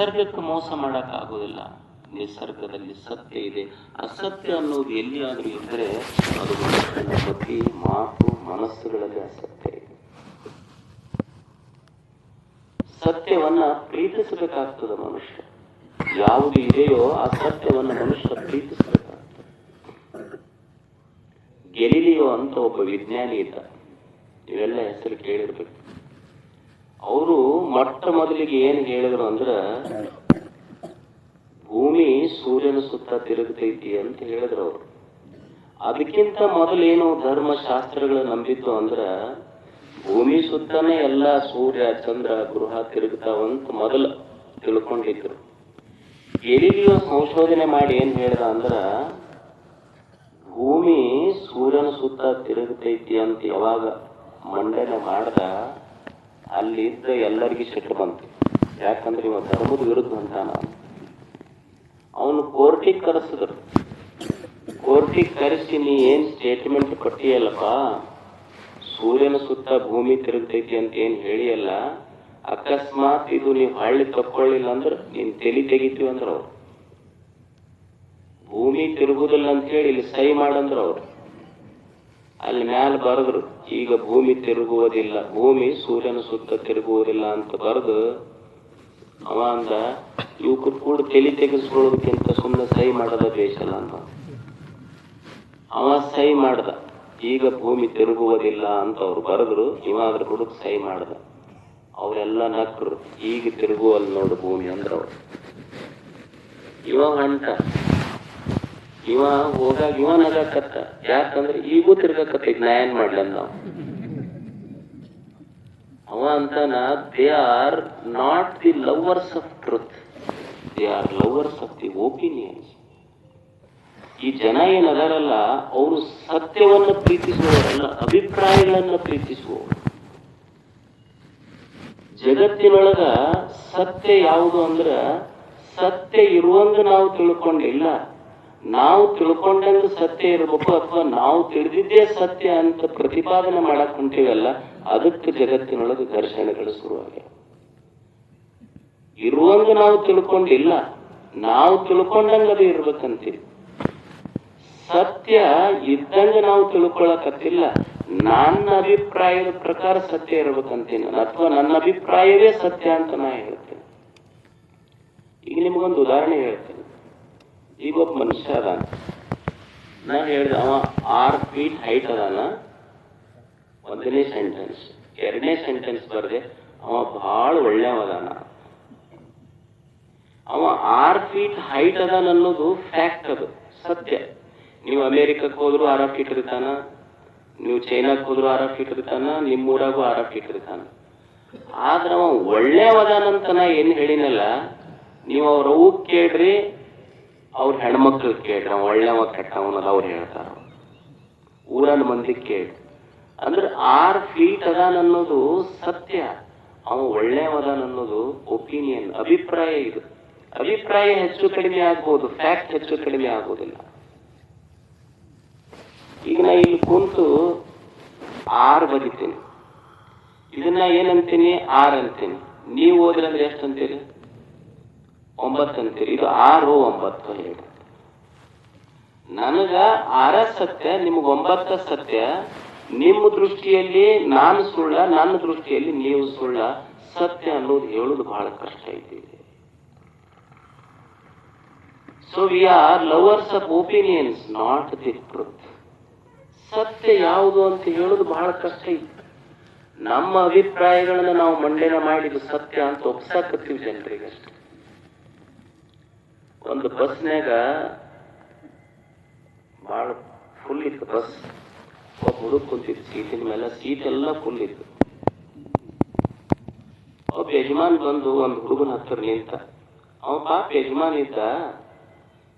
ನಿಸರ್ಗಕ್ಕೆ ಮೋಸ ಮಾಡಕ್ ಆಗೋದಿಲ್ಲ. ನಿಸರ್ಗದಲ್ಲಿ ಸತ್ಯ ಇದೆ. ಅಸತ್ಯ ಅನ್ನೋದು ಎಲ್ಲಿಯಾದ್ರೂ ಇದ್ರೆ ಅದು ಮನುಷ್ಯನ ಬುದ್ಧಿ, ಮಾತು, ಮನಸ್ಸುಗಳಲ್ಲಿ ಅಸತ್ಯ ಇದೆ. ಸತ್ಯವನ್ನ ಪ್ರೀತಿಸಬೇಕಾಗ್ತದೆ ಮನುಷ್ಯ. ಯಾವುದು ಇದೆಯೋ ಆ ಸತ್ಯವನ್ನ ಮನುಷ್ಯ ಪ್ರೀತಿಸಬೇಕಾಗ್ತದೆ. ಗೆಲಿಲಿಯೋ ಅಂತ ಒಬ್ಬ ವಿಜ್ಞಾನಿ ಇದ್ದ, ಇವೆಲ್ಲ ಹೆಸರು ಕೇಳಿರ್ಬೇಕು. ಅವರು ಮೊಟ್ಟ ಮೊದಲಿಗೆ ಏನ್ ಹೇಳಿದ್ರು ಅಂದ್ರ, ಭೂಮಿ ಸೂರ್ಯನ ಸುತ್ತ ತಿರುಗತೈತಿ ಅಂತ ಹೇಳಿದ್ರು ಅವರು. ಅದಕ್ಕಿಂತ ಮೊದಲೇನು ಧರ್ಮಶಾಸ್ತ್ರಗಳು ನಂಬಿದ್ದು ಅಂದ್ರ, ಭೂಮಿ ಸುತ್ತನೇ ಎಲ್ಲ ಸೂರ್ಯ, ಚಂದ್ರ, ಗೃಹ ತಿರುಗ್ತಾವಂತ ಮೊದಲು ತಿಳ್ಕೊಂಡಿದ್ರು. ಗೆಲಿಲಿಯೋ ಸಂಶೋಧನೆ ಮಾಡಿ ಏನ್ ಹೇಳ್ದ ಅಂದ್ರ, ಭೂಮಿ ಸೂರ್ಯನ ಸುತ್ತ ತಿರುಗತೈತಿ ಅಂತ ಯಾವಾಗ ಮಂಡನೆ ಮಾಡ್ದ, ಅಲ್ಲಿದ್ದ ಎಲ್ಲರಿಗೂ ಸಿಟ್ಟು ಬಂತು. ಯಾಕಂದ್ರೆ ಇವ ಧರ್ಮದ ವಿರುದ್ಧ ಅಂತಾನ. ಅವನು ಕೋರ್ಟಿಗೆ ಕರೆಸಿದ್ರು. ಕೋರ್ಟಿಗೆ ಕರೆಸಿ, ನೀ ಏನ್ ಸ್ಟೇಟ್ಮೆಂಟ್ ಕೊಟ್ಟಿಯಲ್ಲಪ್ಪ, ಸೂರ್ಯನ ಸುತ್ತ ಭೂಮಿ ತಿರುಗತೈತಿ ಅಂತ ಏನ್ ಹೇಳಿಯಲ್ಲ, ಅಕಸ್ಮಾತ್ ಇದು ನೀವು ಹಳ್ಳಿ ತಕ್ಕೊಳ್ಳಿಲ್ಲ ಅಂದ್ರೆ ನೀನ್ ತಲೆ ತೆಗಿತೀವಿ ಅಂದ್ರ ಅವ್ರು. ಭೂಮಿ ತಿರುಗುದಿಲ್ಲ ಅಂತ ಹೇಳಿ ಇಲ್ಲಿ ಸಹಿ ಮಾಡಂದ್ರ ಅವ್ರು. ಅಲ್ಲಿ ಮ್ಯಾಲ ಬರೆದ್ರು, ಈಗ ಭೂಮಿ ತಿರುಗುವುದಿಲ್ಲ, ಭೂಮಿ ಸೂರ್ಯನ ಸುತ್ತ ತಿರುಗುವುದಿಲ್ಲ ಅಂತ ಬರೆದು ಅವ ಅಂದ, ಇವಕ್ಕೂ ಕೂಡ ತಲೆ ತೆಗೆಸ್ಕೊಳ್ಳೋದಕ್ಕಿಂತ ಸುಮ್ಮನೆ ಸಹಿ ಮಾಡೋದ ಬೇಸಲ್ಲ ಅಂತ. ಅವ ಸಹಿ ಮಾಡ್ದ, ಈಗ ಭೂಮಿ ತಿರುಗುವುದಿಲ್ಲ ಅಂತ ಅವ್ರು ಬರೆದ್ರು. ಇವ ಅದ್ರ ಹುಡುಗ ಸಹಿ ಮಾಡ್ದ. ಅವರೆಲ್ಲ ನಕ್ರು, ಈಗ ತಿರುಗುವಲ್ಲಿ ನೋಡು ಭೂಮಿ ಅಂದ್ರ ಅವ್ರು. ಇವ ಹೊಂಟ, ಇವ ಹೋಗಾಗ ಇವ ನಗಕತ್ತ. ಯಾಕಂದ್ರೆ ಈಗೂ ತಿರ್ಗಕತ್ತೈತಿ, ನಾ ಏನ್ ಮಾಡ್ಲಿ ಅಂದ ಅವ ಅಂತಾನ, they are not the lovers of truth, they are lovers of the opinions. ಈ ಜನ ಏನದಾರಲ್ಲ, ಅವರು ಸತ್ಯವನ್ನ ಪ್ರೀತಿಸುವವರಲ್ಲ, ಅಭಿಪ್ರಾಯಗಳನ್ನ ಪ್ರೀತಿಸುವವರು. ಜಗತ್ತಿನೊಳಗ ಸತ್ಯ ಯಾವುದು ಅಂದ್ರ, ಸತ್ಯ ಇರುವಂಗ ನಾವು ತಿಳ್ಕೊಂಡಿಲ್ಲ, ನಾವು ತಿಳ್ಕೊಂಡಂಗ ಸತ್ಯ ಇರಬೇಕು, ಅಥವಾ ನಾವು ತಿಳಿದಿದ್ದೇ ಸತ್ಯ ಅಂತ ಪ್ರತಿಪಾದನೆ ಮಾಡಕ್ ಹೊಂಟಿವಲ್ಲ, ಅದಕ್ಕೆ ಜಗತ್ತಿನೊಳಗೆ ಘರ್ಷಣೆಗಳು ಶುರುವಾಗ್ಯಾವ. ಇರುವಂಗ ನಾವು ತಿಳ್ಕೊಂಡಿಲ್ಲ, ನಾವು ತಿಳ್ಕೊಂಡಂಗ ಅದು ಇರ್ಬೇಕಂತೀವಿ. ಸತ್ಯ ಇದ್ದಂಗ ನಾವು ತಿಳ್ಕೊಳಕತ್ತಿಲ್ಲ, ನನ್ನ ಅಭಿಪ್ರಾಯದ ಪ್ರಕಾರ ಸತ್ಯ ಇರ್ಬೇಕಂತೀನಿ, ಅಥವಾ ನನ್ನ ಅಭಿಪ್ರಾಯವೇ ಸತ್ಯ ಅಂತ ನಾ ಹೇಳ್ತೇನೆ. ಈಗ ನಿಮ್ಗೊಂದು ಉದಾಹರಣೆ ಹೇಳ್ತೇನೆ. ಈಗ ಒಬ್ಬ ಮನುಷ್ಯ ಅದಾನ, ನಾ ಹೇಳಿದೆ ಅವ 6 ಫೀಟ್ ಹೈಟ್ ಅದಾನ. ಒಂದನೇ ಸೆಂಟೆನ್ಸ್. ಎರಡನೇ ಸೆಂಟೆನ್ಸ್ ಬರ್ದೆ, ಅವ ಬಹಳ ಒಳ್ಳೆಯವದಾನ. ಅವ 6 ಫೀಟ್ ಹೈಟ್ ಅದಾನ ಅನ್ನೋದು ಫ್ಯಾಕ್ಟ್, ಅದು ಸತ್ಯ. ನೀವು ಅಮೇರಿಕಕ್ಕೆ ಹೋದ್ರು 6 ಫೀಟ್ ಇರ್ತಾನ, ನೀವು ಚೈನಾಕ್ ಹೋದ್ರು 6 ಫೀಟ್ ಇರ್ತಾನ, ನಿಮ್ಮೂರಾಗೂ 6 ಫೀಟ್ ಇರ್ತಾನ. ಆದ್ರ ಅವ ಒಳ್ಳೆಯವದಾನಂತ ನಾ ಏನ್ ಹೇಳಿನಲ್ಲ, ನೀವು ಅವ್ರ ಅವು ಕೇಳ್ರಿ, ಅವ್ರ ಹೆಣ್ಮಕ್ಳು ಕೇಳ್ರಿ, ಅವ ಒಳ್ಳೆವ ಕೆಟ್ಟವನದ ಅವ್ರು ಹೇಳ್ತಾರ. ಊರನ್ನ ಮಂದಿ ಕೇಳ್ರಿ. ಅಂದ್ರೆ 6 ಫೀಟ್ ಅದಾನ ಅನ್ನೋದು ಸತ್ಯ, ಅವ ಒಳ್ಳೆಯವದಾನ ಅನ್ನೋದು ಒಪಿನಿಯನ್, ಅಭಿಪ್ರಾಯ. ಇದು ಅಭಿಪ್ರಾಯ ಹೆಚ್ಚು ಕಡಿಮೆ ಆಗ್ಬೋದು, ಫ್ಯಾಕ್ಟ್ ಹೆಚ್ಚು ಕಡಿಮೆ ಆಗೋದಿಲ್ಲ. ಈಗ ನಾ ಇಲ್ಲಿ ಕುಂತು 6 ಬರೀತೀನಿ, ಇದನ್ನ ಏನಂತೀನಿ, 6 ಅಂತೀನಿ. ನೀವು ಓದ್ರಿ ಅಂದ್ರೆ ಎಷ್ಟು ಅಂತೀರಿ? 9 ಅಂತೀರಿ. ಇದು 6, 9 ಹೇಳಿ. ನನಗ 6 ಸತ್ಯ, ನಿಮ್ಗೆ 9 ಸತ್ಯ. ನಿಮ್ಮ ದೃಷ್ಟಿಯಲ್ಲಿ ನಾನು ಸುಳ್ಳ, ನನ್ನ ದೃಷ್ಟಿಯಲ್ಲಿ ನೀವು ಸುಳ್ಳ. ಸತ್ಯ ಅನ್ನೋದು ಹೇಳುದು ಬಹಳ ಕಷ್ಟ ಐತಿ. So we are lovers of opinions, not the truth. ಸತ್ಯ ಯಾವುದು ಅಂತ ಹೇಳುದು ಬಹಳ ಕಷ್ಟ ಐತಿ. ನಮ್ಮ ಅಭಿಪ್ರಾಯಗಳನ್ನ ನಾವು ಮಂಡನೆ ಮಾಡಿದ್ದು ಸತ್ಯ ಅಂತ ಒಪ್ಸಾಕತ್ತೀವಿ ಜನರಿಗಷ್ಟೆ. ಒಂದು ಬಸ್ನ್ಯಾಗ ಬಹಳ ಫುಲ್ ಇತ್ತು ಬಸ್. ಒಬ್ಬ ಹುಡುಗ ಕುಂತಿತ್ತು ಸೀಟಿನ ಮೇಲೆ, ಸೀಟ್ ಎಲ್ಲ ಫುಲ್ ಇತ್ತು. ಒಬ್ಬ ಯಜಮಾನ್ ಬಂದು ಒಂದು ಹುಡುಗನ ಹತ್ತಿರ ನಿಂತ. ಅವ ಪಾಪ ಯಜಮಾನ್ ಇದ್ದ,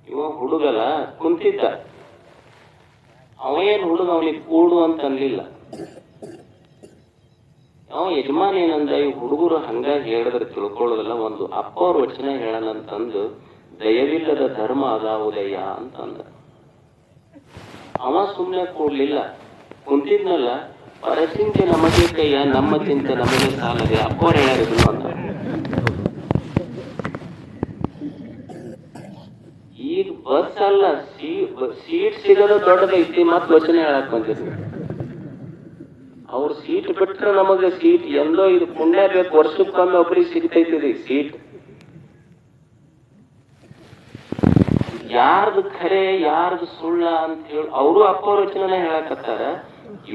ಇವ ಹುಡುಗಲ್ಲ ಕುಂತಿದ್ದ. ಅವ ಏನ್ ಹುಡುಗ ಅವನಿಗೆ ಕೂಡು ಅಂತ ಅನ್ಲಿಲ್ಲ. ಅವ ಯಜಮಾನ್ ಏನಂದ, ಈ ಹುಡುಗರು ಹಂಗಾಗಿ ಹೇಳಿದ್ರೆ ತಿಳ್ಕೊಳ್ಳೋದಿಲ್ಲ, ಒಂದು ಅಪ್ಪವ್ರ ವಚನ ಹೇಳನಂತಂದು, ದಯವಿಲ್ಲದ ಧರ್ಮ ಅದಾವುದಯ್ಯ ಅಂತಂದ. ಅವ ಸುಮ್ಮನೆ ಕೂಡ್ಲಿಲ್ಲ, ಕುಂತಿದ್ನಲ್ಲ, ಪರಚಿಂತೆ ನಮಗೆ ಕೈಯ, ನಮ್ಮ ಚಿಂತೆ ನಮಗೆ ಸಾಲದೆ, ಅಪ್ಪವ್ರು ಹೇಳಿದ್ರು ಅಂತ. ಈಗ ಬಸ್ ಅಲ್ಲ, ಸೀಟ್ ಸಿಗೋದು ದೊಡ್ಡದೈತಿ, ಮತ್ ವಚನ ಹೇಳಕ್ ಬಂದಿದ್ರು. ಅವ್ರ ಸೀಟ್ ಬಿಟ್ರೆ ನಮಗೆ ಸೀಟ್ ಎಲ್ಲೋ ಇದು ಪುಣ್ಯ ಬೇಕು, ವರ್ಷಕ್ಕೊಮ್ಮೆ ಒಬ್ರಿಗೆ ಸಿಗ್ತೈತಿದೆ ಸೀಟ್. ಯಾರ್ದು ಖರೆ ಯಾರ್ದು ಸುಳ್ಳ ಅಂತ ಹೇಳಿ ಅವರು ಅಪ್ಪವ್ರ ವಚನನ ಹೇಳಕತ್ತಾರ,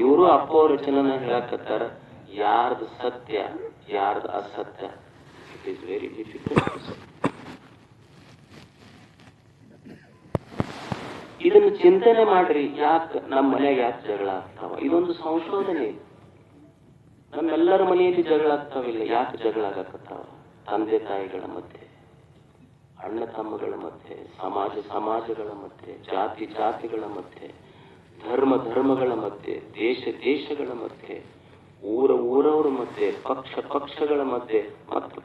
ಇವರು ಅಪ್ಪವ್ರ ವಚನನ ಹೇಳಕತ್ತಾರ. ಯಾರ್ದು ಸತ್ಯ ಯಾರ್ದು ಅಸತ್ಯ, ಇಟ್ ಈಸ್ ವೆರಿ ಡಿಫಿಕಲ್ಟ್. ಇದನ್ನು ಚಿಂತನೆ ಮಾಡ್ರಿ. ಯಾಕೆ ನಮ್ಮ ಮನೆಯಾಗ ಯಾಕೆ ಜಗಳ ಆಗ್ತಾವ? ಇದೊಂದು ಸಂಶೋಧನೆ. ನಮ್ಮೆಲ್ಲರ ಮನೆಯಲ್ಲಿ ಜಗಳ ಆಗ್ತಾವಿಲ್ಲ. ಯಾಕೆ ಜಗಳ ಆಗಕತ್ತಾವ? ತಂದೆ ತಾಯಿಗಳ ಮಧ್ಯೆ, ಅಣ್ಣ ತಮ್ಮಗಳ ಮಧ್ಯೆ, ಸಮಾಜಗಳ ಮಧ್ಯೆ, ಜಾತಿಗಳ ಮಧ್ಯೆ, ಧರ್ಮಗಳ ಮಧ್ಯೆ, ದೇಶಗಳ ಮಧ್ಯೆ, ಊರವರ ಮಧ್ಯೆ, ಪಕ್ಷಗಳ ಮಧ್ಯೆ, ಮತ್ತು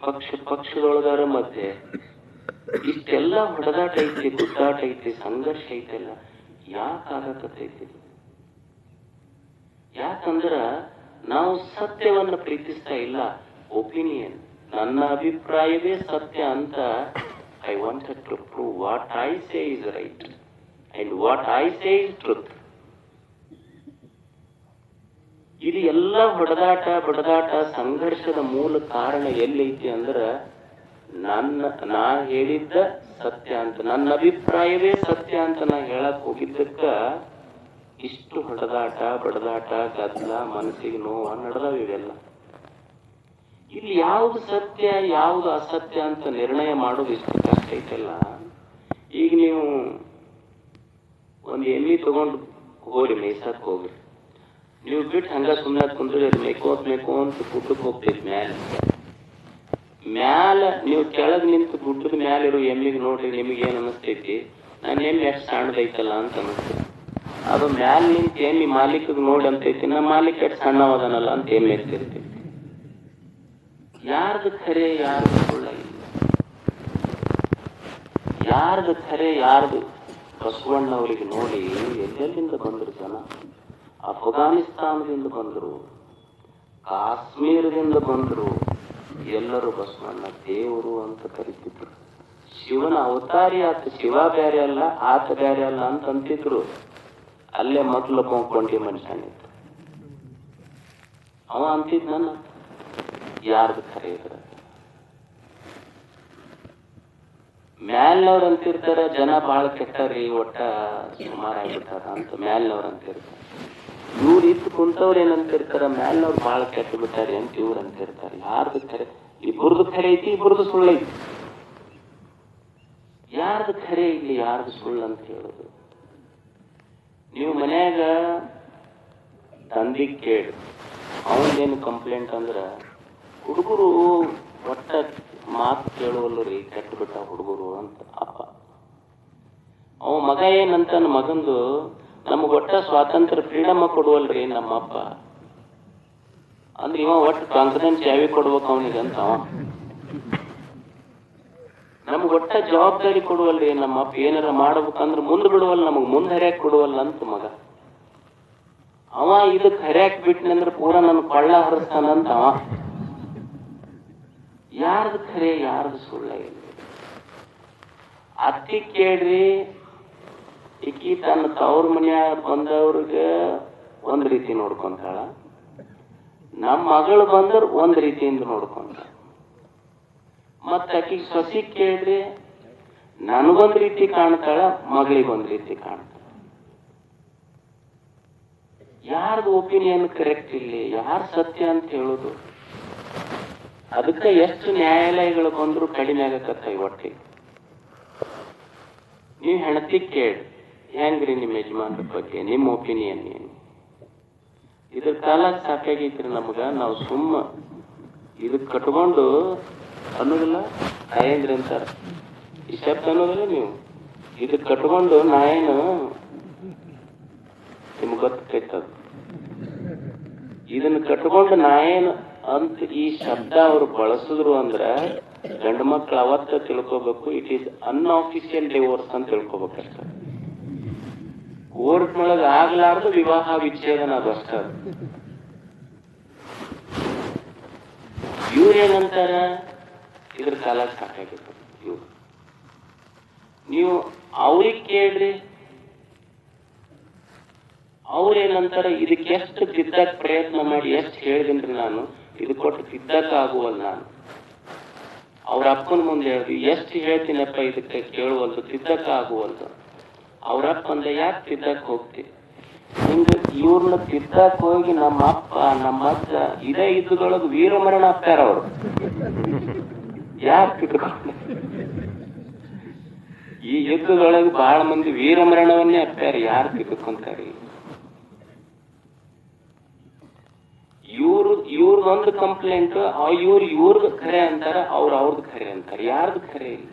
ಪಕ್ಷದೊಳಗರ ಮಧ್ಯೆ ಇಷ್ಟೆಲ್ಲ ಹೊಡೆದಾಟ ಐತಿ, ಗುದ್ದಾಟ ಐತಿ, ಸಂಘರ್ಷ ಐತೆಲ್ಲ. ಯಾಕೆ ಆಗಕತ್ತೈತಿ? ಯಾಕಂದ್ರ ನಾವು ಸತ್ಯವನ್ನ ಪ್ರೀತಿಸ್ತಾ ಇಲ್ಲ. ಒಪಿನಿಯನ್, ನನ್ನ ಅಭಿಪ್ರಾಯವೇ ಸತ್ಯ ಅಂತ. I wanted to prove what I say is right and what I say is truth. ಇದು ಎಲ್ಲ ಹೊಡೆದಾಟ ಬಡದಾಟ ಸಂಘರ್ಷದ ಮೂಲ ಕಾರಣ ಎಲ್ಲೈತಿ ಅಂದ್ರ ನಾ ಹೇಳಿದ್ದ ಸತ್ಯ ಅಂತ, ನನ್ನ ಅಭಿಪ್ರಾಯವೇ ಸತ್ಯ ಅಂತ ನಾ ಹೇಳಕ್ ಹೋಗಿದ್ದಕ್ಕ ಇಷ್ಟು ಹೊಡೆದಾಟ ಬಡದಾಟ ಗದ್ದಲ, ಮನಸ್ಸಿಗೆ ನೋವು ನಡೆದವ. ಇವೆಲ್ಲ ಇಲ್ಲಿ ಯಾವ್ದು ಸತ್ಯ ಯಾವ್ದು ಅಸತ್ಯ ಅಂತ ನಿರ್ಣಯ ಮಾಡೋದು ಇಷ್ಟು ಕಷ್ಟ ಐತಲ್ಲ. ಈಗ ನೀವು ಒಂದು ಎಮ್ಮಿ ತಗೊಂಡು ಹೋಗ್ರಿ, ಮೇಯ್ಸಕ್ ಹೋಗ್ರಿ. ನೀವು ಬಿಟ್ಟು ಹಂಗ ಸುಮ್ಮನೆ ಕುಂದ್ರಿ, ಅದು ಮೇಕೋಂತ ಗುಡ್ಡಕ್ಕೆ ಹೋಗ್ತೈತಿ. ಮ್ಯಾಲ ನೀವು ಕೆಳಗ್ ನಿಂತು ಗುಡ್ಡದ ಮ್ಯಾಲಿರೋ ಎಮ್ಮಿಗೆ ನೋಡ್ರಿ, ನಿಮಗೆ ಏನ್ ಅನಿಸ್ತೈತಿ? ನನ್ನ ಎಮ್ಮೆ ಎಷ್ಟು ಸಣ್ಣದೈತಲ್ಲ ಅಂತ ಅನಿಸ್ತೈತಿ. ಅದು ಮ್ಯಾಲ ನಿಂತು ಎಮ್ಮಿ ಮಾಲೀಕಗ್ ನೋಡಿ ಅಂತೈತಿ, ನಮ್ಮ ಮಾಲೀಕ ಎಷ್ಟು ಸಣ್ಣವದನಲ್ಲ ಅಂತ ಎಮ್ಮೆ ಎತ್ತಿರ್ತೈತಿ. ಯಾರ್ದು ಖರೆ ಯಾರ್ದು ಸುಳ್ಳ ಇಲ್ಲ, ಯಾರ್ದು ಖರೆ ಯಾರ್ದು. ಬಸವಣ್ಣವರಿಗೆ ನೋಡಿ ಎಲ್ಲೆಲ್ಲಿಂದ ಬಂದ್ರು ಜನ. ಅಫ್ಘಾನಿಸ್ತಾನದಿಂದ ಬಂದರು, ಕಾಶ್ಮೀರದಿಂದ ಬಂದರು. ಎಲ್ಲರೂ ಬಸವಣ್ಣ ದೇವರು ಅಂತ ಕರಿತಿದ್ರು. ಶಿವನ ಅವತಾರಿ ಆತ, ಶಿವ ಬ್ಯಾರೆ ಅಲ್ಲ ಆತ ಬ್ಯಾರೆ ಅಲ್ಲ ಅಂತ ಅಂತಿದ್ರು. ಅಲ್ಲೇ ಮೊದಲು ಕೊಂಡಿ ಮನುಷ್ಯನಿತ್ತು. ಅವ ಅಂತಿದ್ ನನ್ನ ಯಾರ್ದು ಖರೆ ಇದ್ರ. ಮ್ಯಾಲಿನವ್ರು ಅಂತಿರ್ತಾರ ಜನ ಬಹಳ ಕೆಟ್ಟಾರಿ, ಒಟ್ಟ ಸುಮಾರಾಗಿರ್ತಾರ ಅಂತ ಮ್ಯಾಲಿನವ್ರು ಅಂತಿರ್ತಾರ. ಇವ್ರು ಇತ್ತು ಕುಂತವ್ರು ಏನಂತಿರ್ತಾರ, ಮ್ಯಾಲಿನವ್ರು ಬಹಳ ಕೆಟ್ಟು ಬಿಟ್ಟಾರಿ ಅಂತ ಇವ್ರು ಅಂತಿರ್ತಾರೆ. ಯಾರ್ದು ಖರೆ? ಇಬ್ಬರದು ಖರೆ ಐತಿ, ಇಬ್ಬರದು ಸುಳ್ಳು ಐತಿ. ಯಾರ್ದು ಖರೆ ಇಲ್ಲಿ ಯಾರ್ದು ಸುಳ್ಳು ಅಂತ ಹೇಳುದು? ನೀವು ಮನ್ಯಾಗ ತಂದಿಗ್ ಕೇಳಿ, ಅವನೇನು ಕಂಪ್ಲೇಂಟ್ ಅಂದ್ರ, ಹುಡುಗರು ಒಟ್ಟ ಮಾತು ಕೇಳುವಲ್ರಿ, ಕೆಟ್ಟು ಬಿಟ್ಟ ಹುಡುಗರು ಅಂತ ಅಪ್ಪ. ಅವ ಮಗ ಏನಂತ, ನನ್ನ ಮಗಂದು ನಮಗ್ ಒಟ್ಟ ಸ್ವಾತಂತ್ರ್ಯ ಫ್ರೀಡಮ್ ಕೊಡುವಲ್ರಿ ನಮ್ಮಪ್ಪ ಅಂದ್ರೆ, ಇವ ಒಟ್ಟು ಕಾಂಗ್ರೆಸ್ ಚಾವಿ ಕೊಡ್ಬೇಕು ಅವನಿಗಂತ. ಅವ ನಮ್ಗ್ ಒಟ್ಟ ಜವಾಬ್ದಾರಿ ಕೊಡುವಲ್ರಿ ನಮ್ಮಪ್ಪ, ಏನಾರ ಮಾಡ್ಬೇಕಂದ್ರ ಮುಂದ್ ಬಿಡುವಲ್ಲ, ನಮಗ್ ಮುಂದ್ ಹರ್ಯಾಕ್ ಕೊಡುವಲ್ಲ ಅಂತ ಮಗ. ಅವ ಇದಕ್ ಹರ್ಯಾಕ್ ಬಿಟ್ನಂದ್ರ ಪೂರ ನನ್ ಕೊಳ್ಳ ಹರಿಸ್ತಾನಂತ ಅವ. ಯಾರ್ದು ಖರೆ ಯಾರ್ದು ಸುಳ್ಳ ಇಲ್ಲ. ಅತ್ತಿ ಕೇಳ್ರಿ, ಈಕಿ ತನ್ನ ತವ್ರ ಮನ್ಯಾಗ ಬಂದವ್ರಿಗೆ ಒಂದ್ ರೀತಿ ನೋಡ್ಕೊಂತಾಳ, ನಮ್ಮ ಮಗಳು ಬಂದ್ರ ಒಂದ್ ರೀತಿಯಿಂದ ನೋಡ್ಕೊಂತಾಳ. ಮತ್ತ ಆಕಿಗೆ ಸೊಸಿ ಕೇಳ್ರಿ, ನನಗೊಂದ್ ರೀತಿ ಕಾಣ್ತಾಳ, ಮಗಳಿಗೊಂದ್ ರೀತಿ ಕಾಣ್ತಾಳ. ಯಾರ್ದು ಒಪಿನಿಯನ್ ಕರೆಕ್ಟ್ ಇಲ್ಲಿ, ಯಾರು ಸತ್ಯ ಅಂತ ಹೇಳುದು? ಅದಕ್ಕೆ ಎಷ್ಟು ನ್ಯಾಯಾಲಯಗಳು ಬಂದ್ರು ಕಡಿಮೆ ಆಗಕತ್ತಾವ ಒಟ್ಟಿಗೆ. ನೀವು ಹೆಣತಿ ಕೇಳಿ, ಹೆಂಗ್ರಿ ನಿಮ್ಮ ಯಜಮಾನ್ರ ಬಗ್ಗೆ ನಿಮ್ಮ ಒಪಿನಿಯನ್ ಏನು? ಇದ್ರ ಕಾಲ ಸಾಕಾಗೈತ್ರಿ ನಮ್ಗ. ನಾವು ಸುಮ್ಮ ಇದಕ್ ಕಟ್ಕೊಂಡು ಅನ್ನೋದಿಲ್ಲ, ತಾಯಂದ್ರಿ ಅಂತಾರ ಈ ಶಬ್ದ ಅನ್ನೋದಿಲ್ಲ. ನೀವು ಇದಕ್ ಕಟ್ಕೊಂಡು ನಾ ಏನು ನಿಮ್ಗೆ ಗೊತ್ತೈತದ, ಇದನ್ನ ಕಟ್ಕೊಂಡು ನಾ ಏನು ಅಂತ ಈ ಶಬ್ದ ಅವ್ರು ಬಳಸಿದ್ರು ಅಂದ್ರ ಗಂಡು ಮಕ್ಳು ಅವತ್ತ ತಿಳ್ಕೊಬೇಕು, ಇಟ್ ಈಸ್ ಅನ್ಆಫಿಷಿಯಲ್ ಡಿವೋರ್ಸ್ ಅಂತ ತಿಳ್ಕೊಬೇಕಷ್ಟ. ಕೋರ್ಟ್ನೊಳಗ ಆಗ್ಲಾರ್ದು ವಿವಾಹ ವಿಚ್ಛೇದನ ಅದು ಅಷ್ಟ. ಇವ್ರೇನಂತಾರ, ಇದ್ರ ಕಾಲ ಸಾಕಾಗಿತ್ತು. ಇವ್ರು ನೀವು ಅವ್ರಿಗೆ ಕೇಳ್ರಿ, ಅವ್ರೇನಂತಾರ ಇದಕ್ಕೆ ಎಷ್ಟು ತಿದ್ದಕ್ ಪ್ರಯತ್ನ ಮಾಡಿ ಎಷ್ಟು ಹೇಳಿದ್ರಿ ನಾನು, ಇದು ಕೊಟ್ಟು ತಿದ್ದಕ್ಕ ಆಗುವಲ್ಲ ನಾನು. ಅವ್ರ ಅಪ್ಪನ ಮುಂದೆ ಹೇಳ್ರಿ, ಎಷ್ಟು ಹೇಳ್ತೀನಪ್ಪ ಇದಕ್ಕೆ ಕೇಳುವಲ್ದು, ತಿದ್ದಕ್ಕ ಆಗುವಲ್ದು. ಅವ್ರಪ್ಪ ಅಂದ ಯಾಕೆ ತಿದ್ದಕ್ ಹೋಗ್ತಿ, ಹಿಂಗ ಇವ್ರನ್ನ ತಿದ್ದಕ್ ಹೋಗಿ ನಮ್ಮ ಅಪ್ಪ ನಮ್ಮ ಅಜ್ಜ ಇದೇ ಯುದ್ಧದೊಳಗೆ ವೀರಮರಣ ಆಗ್ತಾರ ಅವ್ರು. ಯಾಕೆ ತಿದ್ಕೊಂಡು ಈ ಯುದ್ಧದೊಳಗೆ ಬಹಳ ಮಂದಿ ವೀರಮರಣವನ್ನೇ ಆಗ್ತಾರ, ಯಾರು ತಿದ್ಕೊಂತಾರಿ? ಇವ್ರದೊಂದು ಕಂಪ್ಲೇಂಟ್, ಇವ್ರದ್ದು ಖರೆ ಅಂತಾರ, ಅವ್ರದ್ದು ಖರೆ ಅಂತಾರ, ಯಾರ್ದು ಖರೆ ಇಲ್ಲ.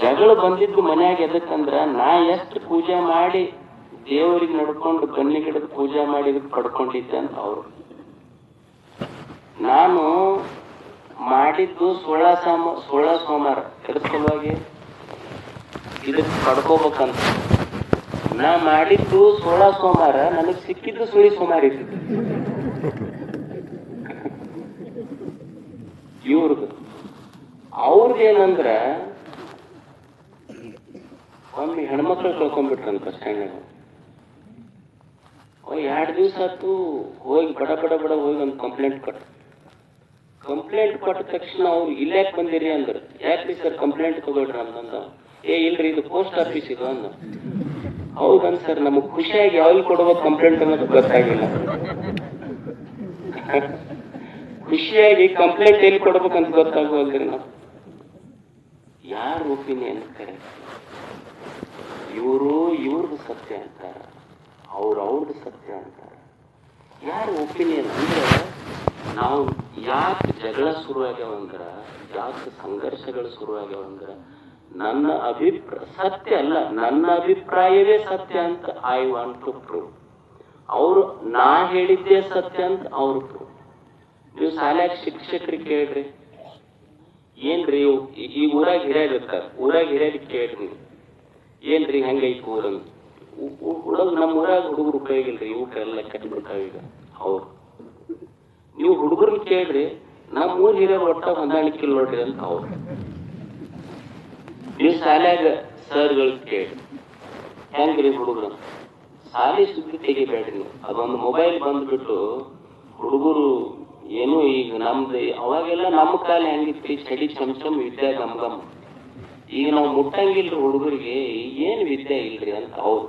ಜಗಳ ಬಂದಿದ್ದು ಮನ್ಯಾಗ ಎದಕ್ಕಂದ್ರ ನಾ ಎಷ್ಟು ಪೂಜೆ ಮಾಡಿ ದೇವರಿಗೆ ನಡ್ಕೊಂಡು ಬನ್ನಿ ಗಿಡದ ಪೂಜೆ ಮಾಡಿ ಇದಕ್ಕೆ ಪಡ್ಕೊಂಡಿದ್ದೆ ಅಂತ ಅವ್ರು. ನಾನು ಮಾಡಿದ್ದು 16 ಸೋಮವಾರ ಎದ್ರ ಸಲುವಾಗಿ ಇದಕ್ಕೆ ಪಡ್ಕೋಬೇಕಂತ. ನಾ ಮಾಡಿದ್ದು 16 ಸೋಮವಾರ, ನನಗ್ ಸಿಕ್ಕಿದ್ದು ಸುಳಿ ಸೋಮವಾರ ಇತ್ತು. ಅವ್ರದ್ದೇನಂದ್ರ ಒಮ್ಮೆ ಹೆಣ್ಮಕ್ಳು ಕಳ್ಕೊಂಡ್ಬಿಟ್ರಂತ ಬಸ್ ಸ್ಟ್ಯಾಂಡ್. 2 ದಿವಸ ಆಯ್ತು ಹೋಗಿ ಬಡ ಹೋಗಿ ಒಂದು ಕಂಪ್ಲೇಂಟ್ ಕೊಟ್ಟ ತಕ್ಷಣ ಅವ್ರು ಇಲ್ಲಾಕ್ ಬಂದಿರಿ ಅಂದ್ರು. ಯಾಕ್ರಿ ಸರ್ ಕಂಪ್ಲೇಂಟ್ ತಗೊಳ್ರಿ ಅಂತಂದ. ಇಲ್ರಿ ಇದು ಪೋಸ್ಟ್ ಆಫೀಸ್ ಇದು ಅಂದ. ಹೌದನ್ ಸರ್, ನಮಗ್ ಖುಷಿಯಾಗಿ ಯಾವಾಗ ಕೊಡ್ಬೇಕು ಕಂಪ್ಲೇಂಟ್ ಅನ್ನೋದು ಗೊತ್ತಾಗಿಲ್ಲ. ಖುಷಿಯಾಗಿ ಕಂಪ್ಲೇಂಟ್ ಎಲ್ಲಿ ಕೊಡ್ಬೇಕಂತ ಗೊತ್ತಾಗುವಲ್ರಿ ನಾವು. ಯಾರ ಒಪಿನಿಯನ್ ಕರೆಕ್ಟ್? ಇವ್ರದ್ದು ಸತ್ಯ ಅಂತಾರ, ಅವ್ರದ್ದು ಸತ್ಯ ಅಂತಾರ. ಯಾರ ಒಪಿನಿಯನ್ ಅಂದ್ರೆ, ನಾವು ಯಾಕೆ ಜಗಳ ಶುರುವಾಗ್ಯಾವಂದ್ರ, ಯಾಕೆ ಸಂಘರ್ಷಗಳು ಶುರುವಾಗ್ಯಾವಂದ್ರ, ನನ್ನ ಸತ್ಯ ಅಲ್ಲ, ನನ್ನ ಅಭಿಪ್ರಾಯವೇ ಸತ್ಯ ಅಂತ ಐ ವಾಂಟ್ ಟು ಪ್ರೂವ್. ಅವರು ನಾ ಹೇಳಿದ್ದೇ ಸತ್ಯ ಅಂತ ಅವ್ರು ಪ್ರೂವ್. ನೀವು ಶಾಲ್ಯಾಗ ಶಿಕ್ಷಕರಿಗೆ ಕೇಳ್ರಿ, ಏನ್ರಿ ಈ ಊರಾಗ ಹಿರಿಯರ್ ಇರ್ತಾರ, ಊರಾಗ ಹಿರಿಯರಿಗೆ ಕೇಳ್ರಿ, ಏನ್ರಿ ಹೆಂಗೈತಿ ಊರಂತ. ನಮ್ಮ ಊರಾಗ ಹುಡುಗರು ಉಪಯೋಗ ಇಲ್ರಿ, ಇವಕ್ಕೆಲ್ಲ ಕೆಟ್ಬಿಡ್ತಾವ ಈಗ. ಅವ್ರು ನೀವು ಹುಡುಗರನ್ನ ಕೇಳ್ರಿ, ನಮ್ಮ ಊರ್ ಹಿರಿಯರ್ ಒಟ್ಟ ಹೊಂದಾಣಿಕೆ ನೋಡ್ರಿ ಅಂತ ಅವ್ರು. ನೀವು ಶಾಲ್ಯಾಗ ಸರ್ಗಳು ಕೇಳಿ ಹೆಂಗ್ರಿ ಹುಡುಗರು, ಶಾಲೆ ಸುದ್ದಿ ತೆಗಿಬೇಡ್ರಿ ನೀವು. ಅದೊಂದು ಮೊಬೈಲ್ ಬಂದ್ಬಿಟ್ಟು ಹುಡುಗರು ಏನು ಈಗ ನಮ್ದು ಅವಾಗೆಲ್ಲ ನಮ್ಮ ಕಾಲ ಹೆಂಗಿತ್ತು, ಚಡಿ ಚಮಚಮ್ ವಿದ್ಯಾ ಗಮ್. ಈಗ ನಾವು ಮುಟ್ಟಂಗಿಲ್ರಿ ಹುಡುಗರಿಗೆ, ಏನ್ ವಿದ್ಯೆ ಇಲ್ರಿ ಅಂತ ಅವ್ರು.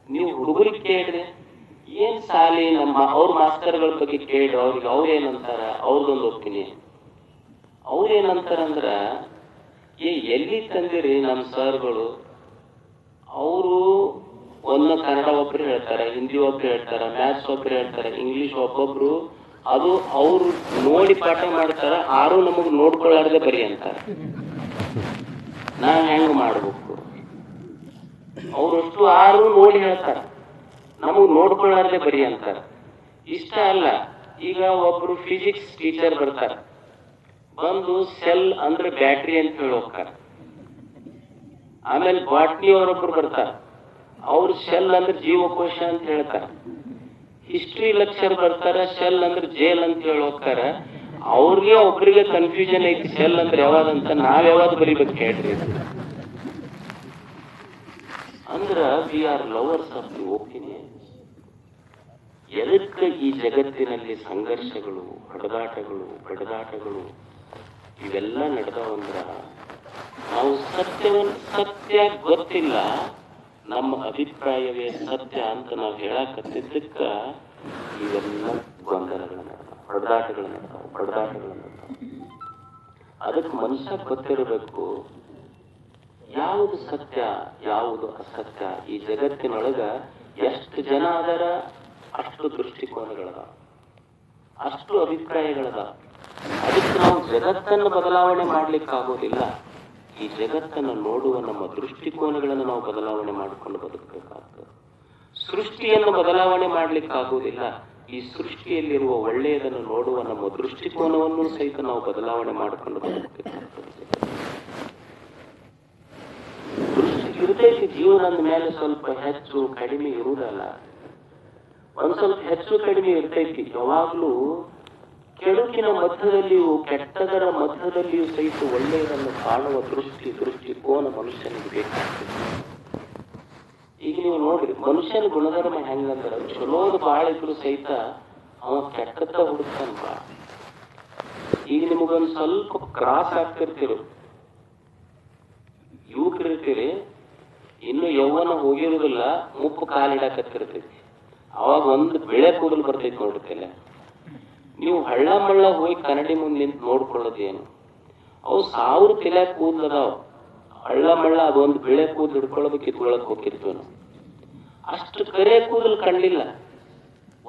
ನೀವು ಹುಡುಗರಿಗೆ ಕೇಳ್ರಿ, ಏನ್ ಶಾಲೆ ಅವ್ರ ಮಾಸ್ತರ್ಗಳ ಬಗ್ಗೆ ಕೇಳ್ರಿ, ಅವ್ರಿಗೆ ಅವ್ರೇನಂತಾರ, ಅವ್ರದೊಂದು ಒಪಿನಿಯನ್. ಅವ್ರೇನಂತಾರಂದ್ರ, ಎಲ್ಲಿ ತಂದಿರಿ ನಮ್ಮ ಸರ್ಗಳು, ಅವರು ಒಂದು ಕನ್ನಡ ಒಬ್ರು ಹೇಳ್ತಾರ, ಹಿಂದಿ ಒಬ್ರು ಹೇಳ್ತಾರ, ಮ್ಯಾಥ್ಸ್ ಒಬ್ರು ಹೇಳ್ತಾರ, ಇಂಗ್ಲಿಷ್ ಒಬ್ಬೊಬ್ರು, ಅದು ಅವ್ರು ನೋಡಿ ಪಾಠ ಮಾಡ್ತಾರ, ಆರು ನಮಗ್ ನೋಡ್ಕೊಳ್ಳಾರ್ದೆ ಬರಿ ಅಂತಾರ. ನಾ ಹೆಂಗ್ ಮಾಡ್ಬೇಕು? ಅವ್ರಷ್ಟು 6 ನೋಡಿ ಹೇಳ್ತಾರ, ನಮಗ್ ನೋಡ್ಕೊಳ್ಳಾರ್ದೆ ಬರಿ ಅಂತಾರ. ಇಷ್ಟ ಅಲ್ಲ, ಈಗ ಒಬ್ರು ಫಿಸಿಕ್ಸ್ ಟೀಚರ್ ಬರ್ತಾರ, ಬಂದು ಸೆಲ್ ಅಂದ್ರೆ ಬ್ಯಾಟ್ರಿ ಅಂತ ಹೇಳಿ ಹೋಗ್ತಾರ. ಆಮೇಲೆ ಬಾಟ್ನಿ ಅವರೊಬ್ರು ಬರ್ತಾರ, ಅವ್ರು ಶೆಲ್ ಅಂದ್ರೆ ಜೀವಕೋಶ ಅಂತ ಹೇಳ್ತಾರ. ಹಿಸ್ಟ್ರಿ ಲೆಕ್ಚರ್ ಬರ್ತಾರ, ಶೆಲ್ ಅಂದ್ರೆ ಜೇಲ್ ಅಂತ ಹೇಳಿ ಹೋಗ್ತಾರ. ಅವ್ರಿಗೆ ಒಬ್ರಿಗೆ ಕನ್ಫ್ಯೂಷನ್ ಐತಿ, ಶೆಲ್ ಅಂದ್ರೆ ಯಾವಾದಂತ, ನಾವ್ ಯಾವಾಗ ಬರಿಬೇಕು ಹೇಳ್ರಿ. ಅಂದ್ರ V are lovers of the opinion. ಎದಕ್ಕೆ ಈ ಜಗತ್ತಿನಲ್ಲಿ ಸಂಘರ್ಷಗಳು, ಬಡದಾಟಗಳು ಇವೆಲ್ಲ ನಡೆದವಂದ್ರ, ನಾವು ಸತ್ಯ ಗೊತ್ತಿಲ್ಲ, ನಮ್ಮ ಅಭಿಪ್ರಾಯವೇ ಸತ್ಯ ಅಂತ ನಾವು ಹೇಳಕತ್ತಿದ್ದಕ್ಕ ಇವೆಲ್ಲ ಗೊಂದಲಗಳು ನಡೆದಾವ, ಬಡದಾಟಗಳು ನಡೆದಾವ. ಅದಕ್ಕೆ ಮನುಷ್ಯ ಗೊತ್ತಿರಬೇಕು ಯಾವುದು ಸತ್ಯ ಯಾವುದು ಅಸತ್ಯ. ಈ ಜಗತ್ತಿನೊಳಗ ಎಷ್ಟು ಜನ ಅದರ ಅಷ್ಟು ದೃಷ್ಟಿಕೋನಗಳದ, ಅಷ್ಟು ಅಭಿಪ್ರಾಯಗಳದ. ಅದಕ್ಕೆ ನಾವು ಜಗತ್ತನ್ನು ಬದಲಾವಣೆ ಮಾಡ್ಲಿಕ್ಕೆ ಆಗೋದಿಲ್ಲ. ಈ ಜಗತ್ತನ್ನು ನೋಡುವ ನಮ್ಮ ದೃಷ್ಟಿಕೋನಗಳನ್ನು ನಾವು ಬದಲಾವಣೆ ಮಾಡಿಕೊಂಡು ಬದುಕಬೇಕಾಗ್ತದೆ. ಸೃಷ್ಟಿಯನ್ನು ಬದಲಾವಣೆ ಮಾಡ್ಲಿಕ್ಕೆ ಆಗೋದಿಲ್ಲ. ಈ ಸೃಷ್ಟಿಯಲ್ಲಿರುವ ಒಳ್ಳೆಯದನ್ನು ನೋಡುವ ನಮ್ಮ ದೃಷ್ಟಿಕೋನವನ್ನು ಸಹಿತ ನಾವು ಬದಲಾವಣೆ ಮಾಡಿಕೊಂಡು ಬದುಕಬೇಕಾಗ್ತದೆ. ದೃಷ್ಟಿ ಇರ್ತೈತಿ, ಜೀವನದ ಮೇಲೆ ಸ್ವಲ್ಪ ಹೆಚ್ಚು ಕಡಿಮೆ ಇರುವುದಲ್ಲ, ಒಂದ್ ಸ್ವಲ್ಪ ಹೆಚ್ಚು ಕಡಿಮೆ ಇರ್ತೈತಿ. ಯಾವಾಗ್ಲೂ ಕೆಡುಕಿನ ಮಧ್ಯದಲ್ಲಿಯೂ ಕೆಟ್ಟದರ ಮಧ್ಯದಲ್ಲಿಯೂ ಸಹಿತ ಒಳ್ಳೆಯದನ್ನು ಕಾಣುವ ದೃಷ್ಟಿಕೋನ ಮನುಷ್ಯನಿಗೆ ಬೇಕಾಗ್ತದೆ. ಈಗ ನೀವು ನೋಡ್ರಿ, ಮನುಷ್ಯನ ಗುಣಧರ್ಮ ಹೆಂಗಂದ್ರ ಚಲೋದು ಬಾಳ ಇದ್ರು ಸಹಿತ ಅವ ಕೆಟ್ಟದ ಹುಡುಕ್ತಾನ ಬಾಳ. ಈಗ ನಿಮಗೊಂದು ಸ್ವಲ್ಪ ಕ್ರಾಸ್ ಆಗ್ತಿರ್ತೀರಿ, ಯುವಕರಿರ್ತೀರಿ, ಇನ್ನು ಯೌವನ ಹೋಗಿರುವುದಿಲ್ಲ, ಮುಪ್ಪು ಕಾಲಿಡಾಕತ್ತಿರ್ತೈತಿ. ಅವಾಗ ಒಂದು ಬೆಳೆ ಕೂದಲು ಬರ್ತೈತಿ ನೋಡ್ತಿಲ್ಲ. ನೀವು ಹಳ್ಳ ಮಳ್ಳ ಹೋಗಿ ಕನ್ನಡಿ ಮುಂದೆ ನಿಂತು ನೋಡ್ಕೊಳ್ಳೋದೇನು, ಅವು 1000 ತಲೆ ಕೂದಲದಾವ. ಹಳ್ಳ ಮಳ್ಳ ಅದೊಂದು ಬೆಳೆ ಕೂದಲು ಹಿಡ್ಕೊಳ್ಳೋದು ಕಿತ್ಕೊಳ್ಳೋಕೆ ಹೋಗಿರ್ತೀವಿ ನಾವು. ಅಷ್ಟು ಕರೆ ಕೂದಲು ಕಾಣಲಿಲ್ಲ,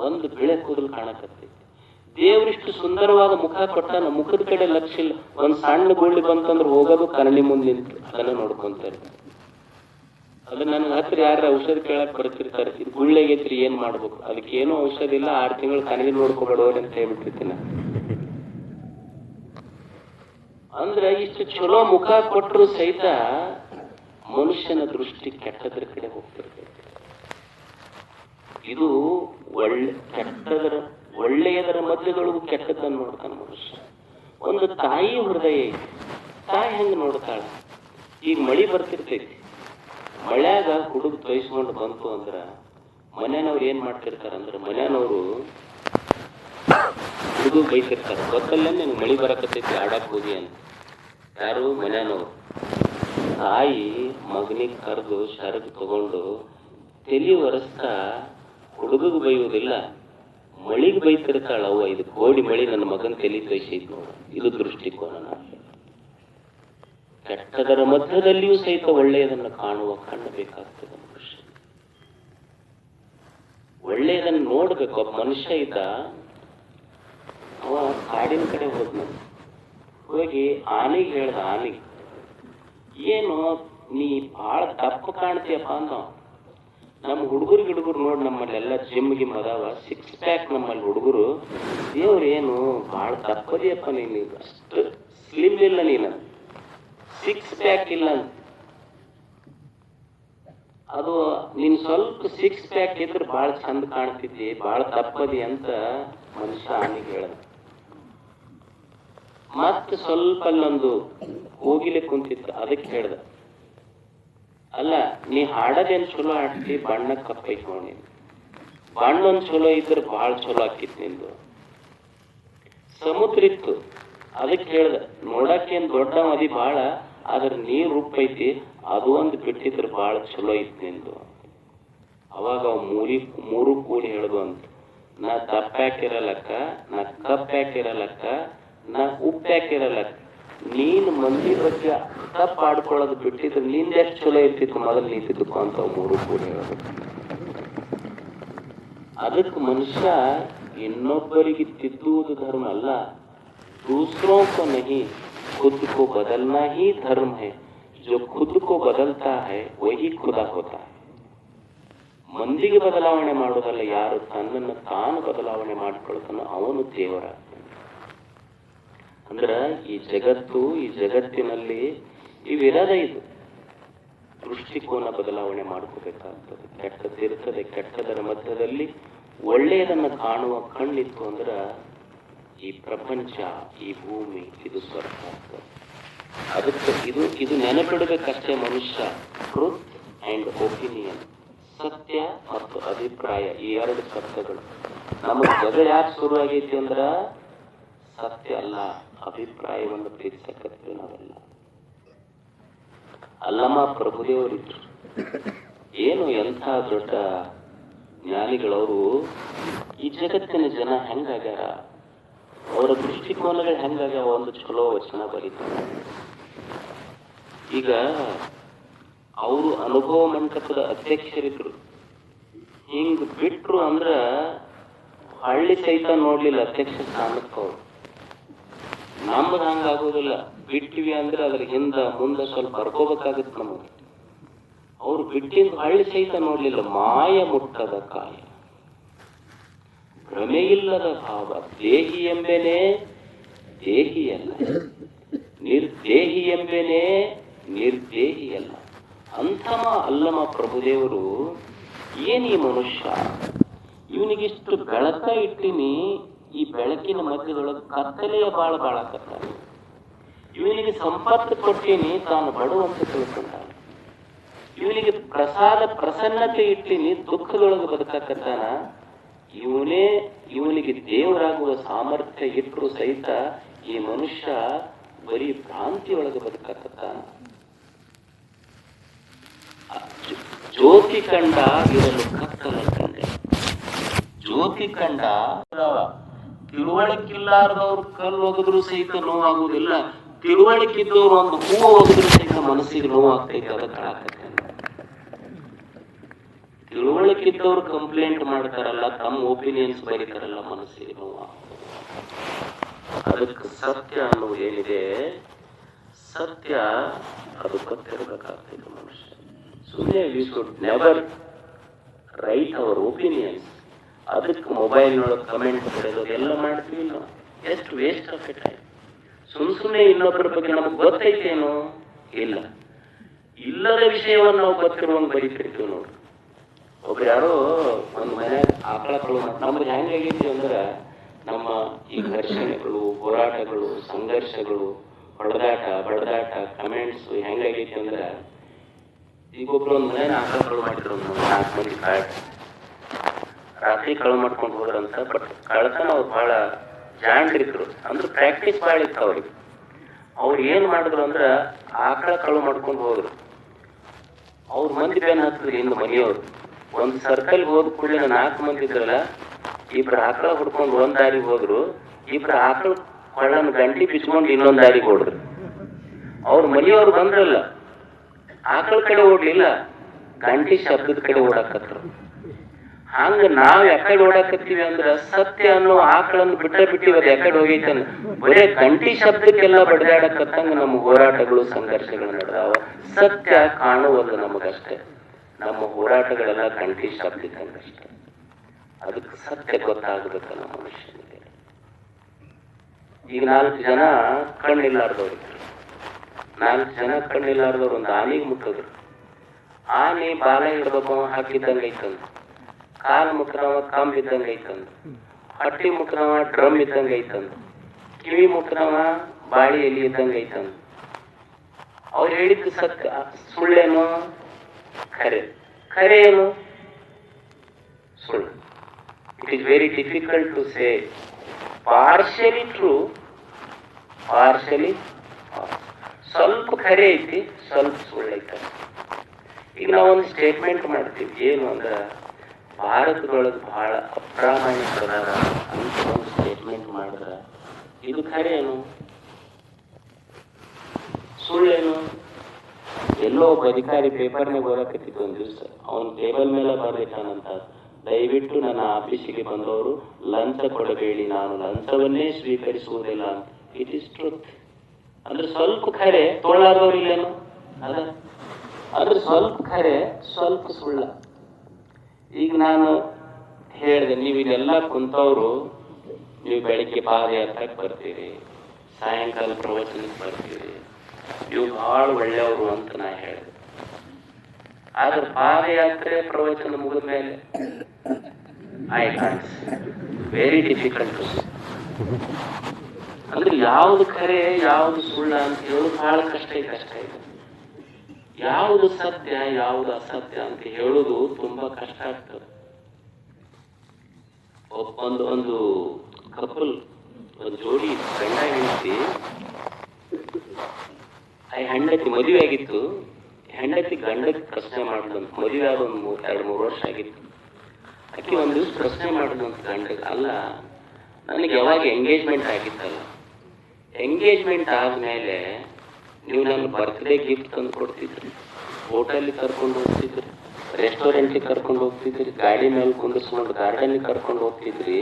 ಒಂದು ಬೆಳೆ ಕೂದಲು ಕಾಣಕತ್ತೈತಿ. ದೇವರಿಷ್ಟು ಸುಂದರವಾದ ಮುಖ ಕೊಟ್ಟಾನ, ಮುಖದ ಕಡೆ ಲಕ್ಷ ಇಲ್ಲ. ಒಂದ್ ಸಣ್ಣ ಗುಳ್ಳಿ ಬಂತಂದ್ರೆ ಹೋಗೋದು ಕನ್ನಡಿ ಮುಂದೆ ನಿಂತು ಅದನ್ನ ನೋಡ್ಕೊಂತಾರೆ. ಅದು ನನ್ನ ಹತ್ರ ಯಾರ ಔಷಧ ಕೇಳಕ್ ಬರ್ತಿರ್ತಾರೆ, ಇದು ಗುಳ್ಳೆಗೈತ್ರಿ ಏನ್ ಮಾಡ್ಬೇಕು, ಅದಕ್ಕೆ ಏನೂ ಔಷಧ ಇಲ್ಲ, 6 ತಿಂಗಳು ಕನ್ನಡಿ ನೋಡ್ಕೊಬೇಡವ್ರಿ ಅಂತ ಹೇಳ್ಬಿಟ್ಟಿರ್ತೀನಿ. ಅಂದ್ರೆ ಇಷ್ಟು ಚಲೋ ಮುಖ ಕೊಟ್ಟರು ಸಹಿತ ಮನುಷ್ಯನ ದೃಷ್ಟಿ ಕೆಟ್ಟದ್ರ ಕಡೆ ಹೋಗ್ತಿರ್ತೈತಿ. ಇದು ಒಳ್ಳೆಯದರ ಮಧ್ಯದೊಳಗೂ ಕೆಟ್ಟದನ್ನು ನೋಡ್ತಾನೆ ಮನುಷ್ಯ. ಒಂದು ತಾಯಿ ಹೃದಯ ಐತಿ, ತಾಯಿ ಹೆಂಗ್ ನೋಡ್ತಾಳ? ಈಗ ಮಳಿ ಬರ್ತಿರ್ತೈತಿ, ಮಳ್ಯಾಗ ಹುಡುಗ ತೊಯ್ಸ್ಕೊಂಡು ಬಂತು ಅಂದ್ರ ಮನ್ಯಾನವ್ರು ಏನ್ ಮಾಡ್ತಿರ್ತಾರಂದ್ರ, ಮನ್ಯಾನವರು ಹುಡುಗ ಬೈತಿರ್ತಾರ, ಗೊತ್ತಲ್ಲ ನಿನ್ ಮಳಿ ಬರಕತ್ತೈತಿ ಆಡಕ್ ಹೋಗಿ ಅಂತ. ಯಾರು? ಮನ್ಯಾನವ್ರು. ತಾಯಿ ಮಗನಿಗೆ ಕರೆದು ಶರಗ್ ತಗೊಂಡು ತಲಿ ಒರೆಸ್ತಾ ಹುಡುಗಗ್ ಬೈಯುವುದಿಲ್ಲ, ಮಳಿಗೆ ಬೈತಿರ್ತಾಳ. ಅವ್ವ, ಇದು ಕೋಡಿ ಮಳಿ ನನ್ನ ಮಗನ್ ತಲಿ ತೊಯ್ಸೈತಿ ನೋಡು. ಇದು ದೃಷ್ಟಿಕೋನ. ಕೆಟ್ಟದರ ಮಧ್ಯದಲ್ಲಿಯೂ ಸಹಿತ ಒಳ್ಳೆಯದನ್ನು ಕಾಣುವ ಕಣ್ಣು ಬೇಕಾಗ್ತದೆ ಮನುಷ್ಯ. ಒಳ್ಳೆಯದನ್ನು ನೋಡ್ಬೇಕು. ಒಬ್ಬ ಮನುಷ್ಯ ಇದ್ದ, ಅವ ಕಾಡಿನ ಕಡೆ ಹೋದ್ನ. ಹೋಗಿ ಆನೆಗೆ ಹೇಳ್ದ, ಆನೆಗೆ, ಏನು ನೀ ಬಹಳ ದಪ್ಪ ಕಾಣ್ತೀಯಪ್ಪ ಅಂದ. ನಮ್ಮ ಹುಡುಗರು ನೋಡಿ, ನಮ್ಮಲ್ಲಿ ಎಲ್ಲ ಜಿಮ್ ಗಿಮ್ ಅದಾವ, 6 ಪ್ಯಾಕ್ ನಮ್ಮಲ್ಲಿ ಹುಡುಗರು. ದೇವ್ರು ಏನು ಬಹಳ ದಪ್ಪದಿಯಪ್ಪ ನೀನು, ಅಷ್ಟು ಸ್ಲಿಮ್ ಇಲ್ಲ ನೀನು, 6 ಪ್ಯಾಕ್ ಇಲ್ಲ. ಅದು ನೀನ್ ಸ್ವಲ್ಪ 6 ಪ್ಯಾಕ್ ಇದ್ರೆ ಬಹಳ ಚಂದ ಕಾಣ್ತಿದ್ದಿ, ಬಹಳ ದಪ್ಪದಿ ಅಂತ ಮನುಷ್ಯ ಆನೆಗೆ ಹೇಳ್ದ. ಮತ್ತೆ ಸ್ವಲ್ಪ ಅಲ್ಲೊಂದು ಹೋಗಿಲೆ ಕುಂತಿತ್ತು, ಅದಕ್ಕೆ ಹೇಳ್ದ, ಅಲ್ಲ ನೀ ಹಾಡೋದೇನ್ ಚಲೋ ಹಾಡ್ತಿ, ಬಣ್ಣ ಕಪ್ಪೈತ್ ನೋಡಿ, ಬಣ್ಣ ಒಂದ್ ಚಲೋ ಇದ್ರೆ ಬಹಳ ಚಲೋ ಆಕಿತ್ ನಿಂದು. ಸಮುದ್ರ ಇತ್ತು, ಅದಕ್ಕೆ ಹೇಳ್ದ, ನೋಡಕ್ಕೇನ್ ದೊಡ್ಡ ಮದಿ ಬಾಳ, ಆದ್ರೆ ನೀರ್ ಉಪ್ಪೈತಿ, ಅದು ಒಂದು ಬಿಟ್ಟಿದ್ರೆ ಬಹಳ ಚಲೋ ಐತಿ ನಿಂದು. ಅವಾಗ ಅವ್ ಮೂರು ಕೂಡಿ ಹೇಳ್ದು ಅಂತ, ನಾ ದಪ್ಪ ಹಾಕಿರಲಕ್ಕ, ನಾ ಕಪ್ ಹಾಕಿರಲಕ್ಕ, ನಾ ಉಪ್ಪು ಹಾಕಿರಲಕ್ಕ, ನೀನ್ ಮಂದಿ ಬಗ್ಗೆ ತಪ್ಪ ಆಡ್ಕೊಳ್ಳೋದು ಬಿಟ್ಟಿದ್ರೆ ನಿಂದ ಎಷ್ಟು ಚಲೋ ಇರ್ತಿತ್ತು ಮೊದಲು ನಿಂತಿದ್ದಕ್ಕೂ ಅಂತ ಮೂರು ಕೂಡಿ ಹೇಳೋದು. ಅದಕ್ಕೆ ಮನುಷ್ಯ ಇನ್ನೊಬ್ಬರಿಗೆ ತಿದ್ದುವುದು ಧರ್ಮ ಅಲ್ಲ, दूसरों को नहीं खुद को बदलना ही धर्म है, जो खुद को बदलता है वही खुदा होता है. ಮಂದಿಗೆ ಬದಲಾವಣೆ ಮಾಡೋದಲ್ಲ, ಯಾರು ತನ್ನನ್ನು ತಾನು ಬದಲಾವಣೆ ಮಾಡ್ಕೊಳ್ತಾನೋ ಅವನು ದೇವರ. ಅಂದ್ರ ಈ ಜಗತ್ತಿನಲ್ಲಿ ಇವಿರದ, ಇದು ದೃಷ್ಟಿಕೋನ ಬದಲಾವಣೆ ಮಾಡ್ಕೋಬೇಕಾಗ್ತದೆ. ಕೆಟ್ಟದಿರ್ತದೆ, ಕೆಟ್ಟದರ ಮಧ್ಯದಲ್ಲಿ ಒಳ್ಳೆಯದನ್ನು ಕಾಣುವ ಕಣ್ಣಿತ್ತು ಅಂದ್ರ ಈ ಪ್ರಪಂಚ, ಈ ಭೂಮಿ, ಇದು ಸ್ವರ್ಗ ಆಗ್ತದೆ. ಅದಕ್ಕೆ ಇದು ನೆನಪಿಡಬೇಕಷ್ಟೇ ಮನುಷ್ಯ. ಟ್ರೂತ್ ಅಂಡ್ ಒಪಿನಿಯನ್, ಸತ್ಯ ಮತ್ತು ಅಭಿಪ್ರಾಯ, ಈ 2 ಸತ್ಯಗಳು. ನಮಗೆ ಜಗಳ ಯಾಕೆ ಶುರು ಆಗೈತಿ ಅಂದ್ರ ಸತ್ಯ ಅಲ್ಲ, ಅಭಿಪ್ರಾಯವನ್ನು ಪ್ರೀತಿಸಕತ್ತೀವಿ ನಾವೆಲ್ಲ. ಅಲ್ಲಮ್ಮ ಪ್ರಭುದೇವರಿದ್ರು, ಏನು ಎಂಥ ದೊಡ್ಡ ಜ್ಞಾನಿಗಳವರು. ಈ ಜಗತ್ತಿನ ಜನ ಹೆಂಗಾಗ್ಯಾರ, ಅವರ ದೃಷ್ಟಿಕೋನಗಳು ಹೆಂಗಾಗ್ಯಾವ, ಒಂದು ಚಲೋ ವಚನ ಬರೀತಾರೆ. ಈಗ ಅವರು ಅನುಭವ ಮಂಟಪದ ಅಧ್ಯಕ್ಷರಿದ್ರು, ಹಿಂಗ್ ಬಿಟ್ರು ಅಂದ್ರ ಹಳ್ಳಿ ಸಹಿತ ನೋಡ್ಲಿಲ್ಲ ಅಧ್ಯಕ್ಷ ಸ್ಥಾನಕ್ಕೆ. ಅವ್ರು ನಮ್ದು ಹಂಗಾಗೋದಿಲ್ಲ, ಬಿಟ್ಟಿವಿ ಅಂದ್ರೆ ಅದ್ರ ಹಿಂದ ಮುಂದೆ ಸ್ವಲ್ಪ ಬರ್ಕೋಬೇಕಾಗುತ್ತೆ ನಮಗೆ. ಅವ್ರು ಬಿಟ್ಟಿಂದ ಹಳ್ಳಿ ಸಹಿತ ನೋಡ್ಲಿಲ್ಲ. ಮಾಯ ಮುಟ್ಟದ ಕಾಯ, ಭ್ರಮೆಯಿಲ್ಲದ ಭಾವ, ದೇಹಿ ಎಂಬೆನೆ ದೇಹಿಯಲ್ಲ, ನಿರ್ದೇಹಿ ಎಂಬೆನೆ ನಿರ್ದೇಹಿಯಲ್ಲ. ಅಂಥಮ ಅಲ್ಲಮ ಪ್ರಭುದೇವರು. ಏನ್ ಈ ಮನುಷ್ಯ, ಇವನಿಗಿಷ್ಟು ಬೆಳಕ ಇಟ್ಟಿನಿ, ಈ ಬೆಳಕಿನ ಮಧ್ಯದೊಳಗೆ ಕತ್ತಲೆಯ ಬಾಳಾಕತ್ತ. ಇವನಿಗೆ ಸಂಪತ್ತು ಕೊಟ್ಟೀನಿ, ತಾನು ಬಡವಂತ ತಿಳ್ಕೊಂಡ. ಇವನಿಗೆ ಪ್ರಸನ್ನತೆ ಇಟ್ಟೀನಿ, ದುಃಖದೊಳಗೆ ಬದುಕಾಕತ್ತಾನ. ಇವನಿಗೆ ದೇವರಾಗುವ ಸಾಮರ್ಥ್ಯ ಇಟ್ಟರು ಸಹಿತ ಈ ಮನುಷ್ಯ ಬರೀ ಭ್ರಾಂತಿಯೊಳಗೆ ಬದುಕಾಕತ್ತಾನ. ಜ್ಯೋತಿ ಕಂಡ ಇರಲು ಕತ್ತಲ ಕಂಡೆ. ಜ್ಯೋತಿ ಕಂಡ ತಿಳುವಳಿಕಿಲ್ಲಾರದವ್ರು ಕಲ್ಲು ಒಗದ್ರು ಸಹಿತ ನೋವಾಗುವುದಿಲ್ಲ. ತಿಳುವಳಿಕಿದ್ದವ್ರು ಒಂದು ಹೂವು ಒಗದ್ರು ಸಹಿತ ಮನಸ್ಸಿಗೆ ನೋವಾಗ್ತೈತೆ. ಅದಕ್ಕೆ ತಿಳುವಳಿಕಿದ್ದವ್ರು ಕಂಪ್ಲೇಂಟ್ ಮಾಡ್ತಾರಲ್ಲ, ತಮ್ಮ ಒಪಿನಿಯನ್ಸ್ ಬರೀತಾರಲ್ಲ, ಮನಸ್ಸಿಗೆ ನೋವಾಗ್ತದೆ. ಅದಕ್ಕೆ ಸತ್ಯ ಅನ್ನೋದು ಏನಿದೆ, ಸತ್ಯ ಅದು ಗೊತ್ತಿರಬೇಕಾಗ್ತದೆ. ಮನುಷ್ಯ ಸುಮ್ಮನೆ we should never write our opinions. ಅದಕ್ಕೆ ಮೊಬೈಲ್ನೊಳಗೆ ಕಮೆಂಟ್ ಬರೆಯೋದು ಎಲ್ಲ ಮಾಡ್ತೀವಿ ನಾವು. ಎಷ್ಟು ವೇಸ್ಟ್ ಆಫ್ ಎ ಟೈಮ್. ಸುಮ್ಮನೆ ಇನ್ನೊಬ್ಬರ ಬಗ್ಗೆ ನಮಗೆ ಗೊತ್ತೈತೇನೋ ಇಲ್ಲ, ಇಲ್ಲದ ವಿಷಯವನ್ನು ನಾವು ಗೊತ್ತಿರುವಂಗೆ ಬರೀತಿರ್ತೀವಿ ನೋಡ್ರಿ. ಒಬ್ರು ಯಾರೋ ಒಂದು ಮನೆ ಆಕಳ ನಮ್ದು ಹೆಂಗಾಗೈತಿ ಅಂದ್ರೆ, ನಮ್ಮ ಈ ಘರ್ಷಣೆಗಳು, ಹೋರಾಟಗಳು, ಸಂಘರ್ಷಗಳು, ಹೊಡೆದಾಟ ಬಡದಾಟ, ಕಮೆಂಟ್ಸ್ ಹೆಂಗಾಗೈತಿ ಅಂದ್ರೆ, ಈಗ ಒಬ್ರು ಒಂದು ಮನೆ ಆಕಳ ಕಳು ಮಾಡಿದ್ರು, 4 ಮಂದಿ ರಾತ್ರಿ ಕಳು ಮಾಡ್ಕೊಂಡು ಹೋದ್ರಂತ. ಬಟ್ ಕಳ್ತನ ಅವ್ರು ಬಹಳ ಜಾಣ್ರಿದ್ರು, ಅಂದ್ರೆ ಪ್ರಾಕ್ಟೀಸ್ ಭಾಳ ಇತ್ತು ಅವ್ರಿಗೆ. ಅವ್ರು ಏನ್ ಮಾಡಿದ್ರು ಅಂದ್ರೆ, ಆಕಳ ಕಳು ಮಾಡ್ಕೊಂಡು ಹೋದ್ರು. ಅವ್ರ ಮಂದಿ ಬೇನ್ ಹತ್ತಿದ್ರು ಹಿಂದ್ ಮನೆಯವ್ರು. ಒಂದು ಸರ್ಕಲ್ ಹೋದ ಕೂಡಲೇ 4 ಮಂದಿ ಇದ್ರಲ್ಲ, ಇಬ್ರು ಆಕಳ ಹುಡ್ಕೊಂಡು ಒಂದ್ ದಾರಿಗೆ ಹೋದ್ರು, ಇಬ್ರು ಆಕಳ ಕೊಳ್ಳನ ಗಂಟಿ ಬಿಚ್ಕೊಂಡು ಇನ್ನೊಂದ್ ದಾರಿಗೆ ಹೋದ್ರು. ಅವ್ರ ಮನೆಯವ್ರು ಬಂದ್ರಲ್ಲ, ಆಕಳ ಕಡೆ ಓಡ್ಲಿಲ್ಲ, ಗಂಟಿ ಶಬ್ದದ ಕಡೆ ಓಡಾಕತ್ರು. ಹಂಗ ನಾವ್ ಯಾಕಡೆ ಓಡಾಕತ್ತೀವಿ ಅಂದ್ರ, ಸತ್ಯ ಅನ್ನೋ ಆಕಳನ್ನು ಬಿಟ್ಟಿವಿ, ಅದು ಯಾಕಡೆ ಹೋಗೈತೆ ಬರೇ ಗಂಟಿ ಶಬ್ದಕ್ಕೆಲ್ಲ ಬಡದಾಡಕತ್ತಂಗ ನಮ್ಮ ಹೋರಾಟಗಳು, ಸಂಘರ್ಷಗಳು ನಡೆದಾವ. ಸತ್ಯ ಕಾಣುವುದು ನಮಗಷ್ಟೇ. ನಮ್ಮ ಹೋರಾಟಗಳೆಲ್ಲ ಗಂಟಿ ಶಬ್ದಕ್ಕಂಗಷ್ಟೇ. ಅದಕ್ಕೆ ಸತ್ಯ ಗೊತ್ತಾಗಬೇಕಲ್ಲ ಮನುಷ್ಯನಿಗೆ. ಈಗ 4 ಜನ ಕಣ್ಣಿಲ್ಲಾರ್ದವ್ರು, 4 ಜನ ಕಣ್ಣಿಲ್ಲಾರ್ದವ್ರು ಒಂದು ಆನೆಗೆ ಮುಟ್ಟಿದ್ರು. ಆನೆ ಬಾಲ ಹಿಡ್ದಪ್ಪ ಹಾಕಿದ್ದಂಗ ಐತಂದ, ಕಾಲ್ ಮುಟ್ಟದವ ಕಂಬ್ ಇದ್ದಂಗ ಐತಂದ, ಹಟ್ಟಿ ಮುಟ್ಟದವ ಡ್ರಮ್ ಇದ್ದಂಗ ಐತಂದ, ಕಿವಿ ಮುಟ್ಟದವ ಬಾಳಿ ಎಲಿ ಇದ್ದಂಗ ಐತಂದ. ಅವ್ರು ಹೇಳಿದ್ದು ಸತ್ಯ, ಸುಳ್ಳೇನು ಖರೆ, ಖರೆ ಏನು ಸುಳ್ಳು. It is very difficult to say. Partially true, partially ಸ್ವಲ್ಪ ಖರೆ ಐತಿ, ಸ್ವಲ್ಪ ಸುಳ್ಳು ಐತೆ. ಈಗ ನಾವೊಂದು ಸ್ಟೇಟ್ಮೆಂಟ್ ಮಾಡ್ತೀವಿ, ಏನು ಅಂದ್ರೆ ಭಾರತದೊಳಗೆ ಬಹಳ ಅಪ್ರಾಮಾಣಿಕರಾದ ಅಂತ ಒಂದು ಸ್ಟೇಟ್ಮೆಂಟ್ ಮಾಡಿದ್ರೆ ಇದು ಖರೆ ಏನು ಸುಳ್ಳೇನು? ಎಲ್ಲೋ ಒಬ್ಬ ಅಧಿಕಾರಿ ಪೇಪರ್ನಾಗ ಓದಕತ್ತಿತ್ತು ಒಂದು ದಿವಸ, ಅವನ ಟೇಬಲ್ ಮೇಲೆ ಬರ್ದಿಟ್ಟಾನಂತ, ದಯವಿಟ್ಟು ನನ್ನ ಆಫೀಸಿಗೆ ಬಂದವರು ಲಂಚ ಕೊಡಬೇಡಿ, ನಾನು ಲಂಚವನ್ನೇ ಸ್ವೀಕರಿಸುವುದಿಲ್ಲ ಅಂತ. It is truth. ಅಂದ್ರೆ ಸ್ವಲ್ಪ ಖರೆ, ತೊಳ್ಳಾದವ್ರು ಇಲ್ಲೇನು ಅದ, ಅಂದ್ರೆ ಸ್ವಲ್ಪ ಖರೆ ಸ್ವಲ್ಪ ಸುಳ್ಳ. ಈಗ ನಾನು ಹೇಳಿದೆ, ನೀವು ಇದೆಲ್ಲ ಕುಂತವ್ರು, ನೀವು ಬೆಳಿಗ್ಗೆ ಪಾದಯಾತ್ರೆಗೆ ಬರ್ತೀರಿ, ಸಾಯಂಕಾಲ ಪ್ರವಚನಕ್ಕೆ ಬರ್ತೀರಿ, ಇವು ಬಹಳ ಒಳ್ಳೆಯವರು ಅಂತ ನಾ ಹೇಳಿದೆ. ಆದ್ರೆ ಪಾದಯಾತ್ರೆ ಪ್ರವಚನ ಮುಗಿದ ಮೇಲೆ ಐ ಕಾಂಟ್, ವೆರಿ ಡಿಫಿಕಲ್ಟ್. ಅಂದ್ರೆ ಯಾವುದು ಖರೆ ಯಾವುದು ಸುಳ್ಳ ಅಂತ ಹೇಳೋದು ಬಹಳ ಕಷ್ಟ ಇದೆ. ಯಾವುದು ಸತ್ಯ ಯಾವುದು ಅಸತ್ಯ ಅಂತ ಹೇಳೋದು ತುಂಬಾ ಕಷ್ಟ ಆಗ್ತದೆ. ಒಂದು ಕಪಲ್, ಒಂದು ಜೋಡಿ ಗಂಡ ಹೆಂಡತಿ, ಹೆಂಡತಿ ಮದುವೆ ಆಗಿತ್ತು. ಹೆಂಡತಿ ಗಂಡಕ್ಕೆ ಪ್ರಶ್ನೆ ಮಾಡಿದಂತ, ಮದುವೆ ಆದ ಒಂದು 2-3 ವರ್ಷ ಆಗಿತ್ತು. ಆಕೆ ಒಂದು ದಿವಸ ಪ್ರಶ್ನೆ ಮಾಡಿದಂತ ಗಂಡಗೆ, ಅಲ್ಲ ನನಗೆ ಯಾವಾಗ ಎಂಗೇಜ್ಮೆಂಟ್ ಆಗಿತ್ತಲ್ಲ, ಎಂಗೇಜ್ಮೆಂಟ್ ಆದ್ಮೇಲೆ ನೀವು ನನ್ನ ಬರ್ತ್ಡೇ ಗಿಫ್ಟ್ ತಂದು ಕೊಡ್ತಿದ್ರಿ, ಹೋಟೆಲ್ಗೆ ಕರ್ಕೊಂಡು ಹೋಗ್ತಿದ್ರಿ, ರೆಸ್ಟೋರೆಂಟಿಗೆ ಕರ್ಕೊಂಡು ಹೋಗ್ತಿದ್ರಿ, ಗಾಡಿ ಮೇಲೆ ಕುಂದಿಸ್ಕೊಂಡು ಗಾರ್ಡನ್ಗೆ ಕರ್ಕೊಂಡು ಹೋಗ್ತಿದ್ರಿ.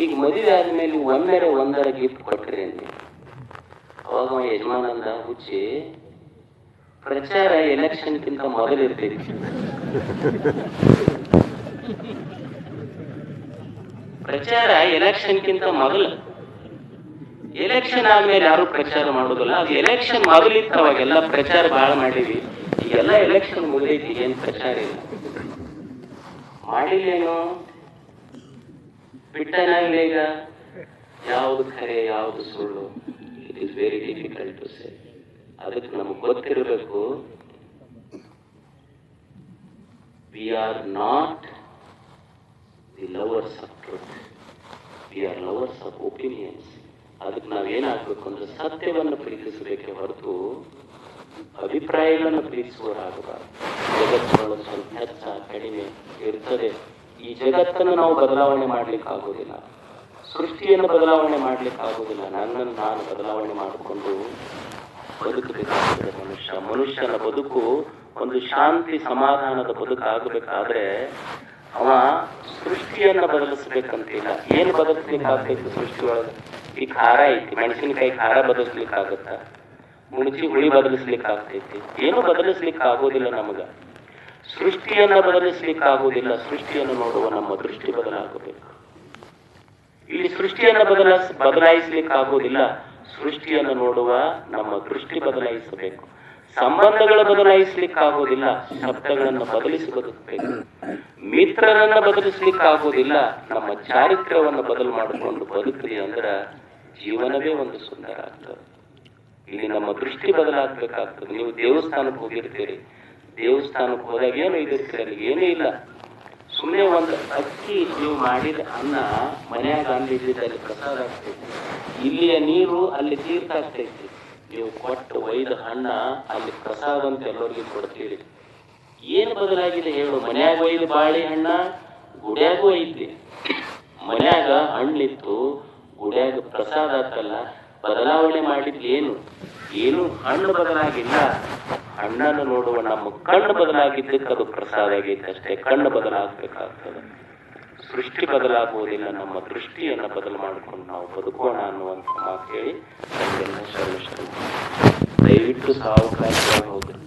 ಈಗ ಮದುವೆ ಆದ್ಮೇಲೆ ಒಂದರ ಗಿಫ್ಟ್ ಕೊಟ್ರಿ ಅಂತೆ. ಅವಾಗ ಯಜಮಾನಂದ, ಹುಚ್ಚಿ, ಪ್ರಚಾರ ಎಲೆಕ್ಷನ್ಗಿಂತ ಮೊದಲು ಇರ್ತೈತಿ, ಪ್ರಚಾರ ಎಲೆಕ್ಷನ್ಗಿಂತ ಮೊದಲು. ಎಲೆಕ್ಷನ್ ಆದ್ಮೇಲೆ ಯಾರು ಪ್ರಚಾರ ಮಾಡೋದಿಲ್ಲ. ಅದು ಎಲೆಕ್ಷನ್ ಮೊದಲಿತ್ತು, ಅವಾಗೆಲ್ಲ ಪ್ರಚಾರ ಬಹಳ ಮಾಡೀವಿ. ಈಗೆಲ್ಲ ಎಲೆಕ್ಷನ್ ಮುಗಿದೈತಿ, ಏನ್ ಪ್ರಚಾರ ಇಲ್ಲ. ಮಾಡಿಲ್ಲೇನು ಬಿಟ್ಟನ ಈಗ ಯಾವುದು ಖರೆ ಯಾವುದು ಸುಳ್ಳು, it is very difficult to say. ಅದಕ್ಕೆ ನಮಗೆ ಗೊತ್ತಿರಬೇಕು, we are not the lovers of truth, we are lovers of opinions. ಅದಕ್ಕೆ ನಾವೇನಾಗಬೇಕು ಅಂದ್ರೆ ಸತ್ಯವನ್ನು ಪ್ರೀತಿಸಬೇಕೆ ಹೊರತು ಅಭಿಪ್ರಾಯಗಳನ್ನು ಪ್ರೀತಿಸುವವರಾಗಬಾರದು. ಜಗತ್ತೊಳಗೆ ಸ್ವಲ್ಪ ಹೆಚ್ಚ ಕಡಿಮೆ ಇರ್ತದೆ. ಈ ಜಗತ್ತನ್ನು ನಾವು ಬದಲಾವಣೆ ಮಾಡ್ಲಿಕ್ಕೆ ಆಗೋದಿಲ್ಲ, ಸೃಷ್ಟಿಯನ್ನು ಬದಲಾವಣೆ ಮಾಡ್ಲಿಕ್ಕೆ ಆಗೋದಿಲ್ಲ. ನನ್ನನ್ನು ನಾನು ಬದಲಾವಣೆ ಮಾಡಿಕೊಂಡು ಬದುಕಬೇಕಾಗ್ತದೆ. ಮನುಷ್ಯನ ಬದುಕು ಒಂದು ಶಾಂತಿ ಸಮಾಧಾನದ ಬದುಕಾಗಬೇಕಾದ್ರೆ ಅವ ಸೃಷ್ಟಿಯನ್ನ ಬದಲಿಸ್ಬೇಕಂತಿಲ್ಲ. ಏನು ಬದಲಿಸ್ಲಿಕ್ಕಾಗ್ತೈತಿ ಸೃಷ್ಟಿಯೊಳಗೆ? ಈ ಖಾರ ಐತಿ, ಮೆಣಸಿನಕಾಯಿ ಖಾರ ಬದಲಿಸ್ಲಿಕ್ಕಾಗತ್ತ? ಮುಣಚಿ ಹುಳಿ ಬದಲಿಸ್ಲಿಕ್ಕೆ ಆಗ್ತೈತಿ? ಏನು ಬದಲಿಸ್ಲಿಕ್ಕೆ ಆಗೋದಿಲ್ಲ. ನಮಗ ಸೃಷ್ಟಿಯನ್ನ ಬದಲಿಸ್ಲಿಕ್ಕೆ ಆಗೋದಿಲ್ಲ. ಸೃಷ್ಟಿಯನ್ನು ನೋಡುವ ನಮ್ಮ ದೃಷ್ಟಿ ಬದಲಾಗಬೇಕು. ಇಲ್ಲಿ ಸೃಷ್ಟಿಯನ್ನ ಬದಲಾಯಿಸ್ಲಿಕ್ಕೆ ಆಗೋದಿಲ್ಲ. ಸೃಷ್ಟಿಯನ್ನು ನೋಡುವ ನಮ್ಮ ದೃಷ್ಟಿ ಬದಲಾಯಿಸಬೇಕು. ಸಂಬಂಧಗಳ ಬದಲಾಯಿಸ್ಲಿಕ್ಕೆ ಆಗೋದಿಲ್ಲ, ಶಬ್ದಗಳನ್ನು ಬದಲಿಸಿ ಬದುಕಬೇಕು. ಮಿತ್ರರನ್ನ ಬದಲಿಸ್ಲಿಕ್ಕೆ ಆಗೋದಿಲ್ಲ, ನಮ್ಮ ಚಾರಿತ್ರ್ಯವನ್ನು ಬದಲು ಮಾಡಿಕೊಂಡು ಬದುಕಲಿ ಅಂದ್ರ ಜೀವನವೇ ಒಂದು ಸುಂದರ ಆಗ್ತದೆ. ಇಲ್ಲಿ ನಮ್ಮ ದೃಷ್ಟಿ ಬದಲಾಗಬೇಕಾಗ್ತದೆ. ನೀವು ದೇವಸ್ಥಾನಕ್ಕೆ ಹೋಗಿರ್ತೀರಿ, ದೇವಸ್ಥಾನಕ್ಕೆ ಹೋದಾಗ ಏನು ಇದಿರ್ತೀರಿ, ಅಲ್ಲಿ ಏನೂ ಇಲ್ಲ. ಸುಮ್ಮನೆ ಒಂದು ಅಕ್ಕಿ ನೀವು ಮಾಡಿದ ಅನ್ನ ಮನ್ಯಾಗ ಅಲ್ಲಿ ಪ್ರಸಾದ ಆಗ್ತೈತಿ. ಇಲ್ಲಿಯ ನೀರು ಅಲ್ಲಿ ತೀರ್ಥ ಆಗ್ತೈತಿ. ನೀವು ಕೊಟ್ಟು ಒಯ್ದ ಹಣ್ಣ ಅಲ್ಲಿ ಪ್ರಸಾದ ಅಂತ ಎಲ್ಲರಿಗೂ ಕೊಡ್ತೀರಿ. ಏನು ಬದಲಾಗಿದೆ ಹೇಳು? ಮನ್ಯಾಗ ಒಯ್ದು ಬಾಳೆ ಹಣ್ಣ ಗುಡ್ಯಾಗೂ ಐತಿ. ಮನ್ಯಾಗ ಹಣ್ಣಿತ್ತು, ಗುಡ್ಯಾಗ ಪ್ರಸಾದ ಆತಲ್ಲ. ಬದಲಾವಣೆ ಮಾಡಿದ್ ಏನು ಹಣ್ಣು ಬದಲಾಗಿಲ್ಲ. ಹಣ್ಣನ್ನು ನೋಡುವ ನಮ್ಮ ಕಣ್ಣು ಬದಲಾಗಿದ್ದಕ್ಕೆ ಅದು ಪ್ರಸಾದ ಆಗೈತೆ ಅಷ್ಟೇ. ಕಣ್ಣು ಬದಲಾಗಬೇಕಾಗ್ತದೆ. ಸೃಷ್ಟಿ ಬದಲಾಗುವುದಿಲ್ಲ. ನಮ್ಮ ದೃಷ್ಟಿಯನ್ನು ಬದಲು ಮಾಡಿಕೊಂಡು ನಾವು ಬದುಕೋಣ ಅನ್ನುವಂಥ ಮಾತು ಹೇಳಿ ದಯವಿಟ್ಟು ಸಾವಕಾಶ ಹೋಗ್ರಿ.